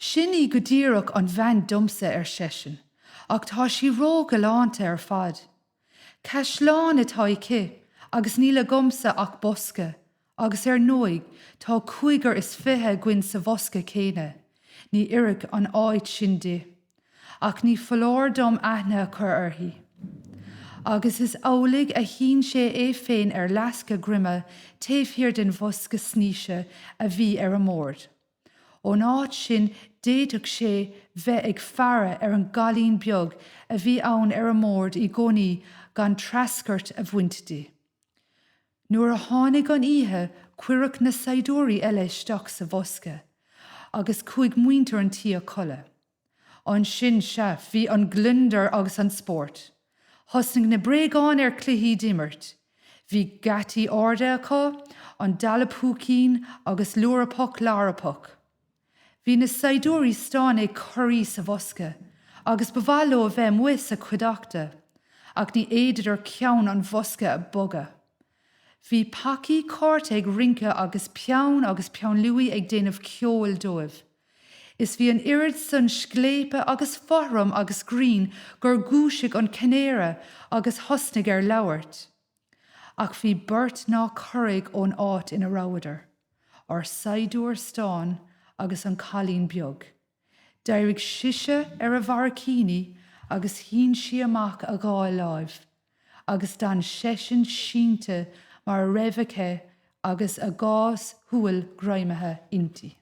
Sinní go díreach an bhean dumsa sesin, ach tá sí ró galánta fad. Caisleán atá cí, agus níle gomsa ach bosca, agus nóig tá cuigar is fithe gin sa bhosca céine, ní iiric an áid sin dé, ach ní folóir dom aithne chur orthaí. Agus is álaigh a hín sé féin lasca grimme taobhthír den bhosca sníise a bhí an mórd. Ón áit sin déadach sé bheith ag fearre an galín beag a bhí ann an mórd I gcónaí gan trascart a bhaintdí. Nuair a tháinig an oíche cuireadh na Saighdiúirí eile isteach sa bhosca, agus chuig muintear an tí a chola. An sin se bhí an glundar agus an sport. Thosing na bréagáin cluichí dimmert. Bhí gataí orda acu, an dalapúcín agus luarapach larapach. Bhí na Saighdiúirí Stáin ag choirí sa bhosca, agus bháló a bheith muis a chuideachta, ach ní éidir ceann an bhosca a boga. Bhí pací córt ag rince agus peann luí ag déanamh ceol dóibh. Is bhí an irid san sclépe agus forum agus grín gur gúisigh an canéire agus thosnaigh labhairt. Ach bhí burt ná choraigh ón áit ina ráidar, ar Saighdiúir Stáin agus an chalín beag. D'éirigh siise a bharcíní agus hín si amach a gáil láimh, agus dan sesin sínte mar raibhacha agus a gás thuail graimethe inti.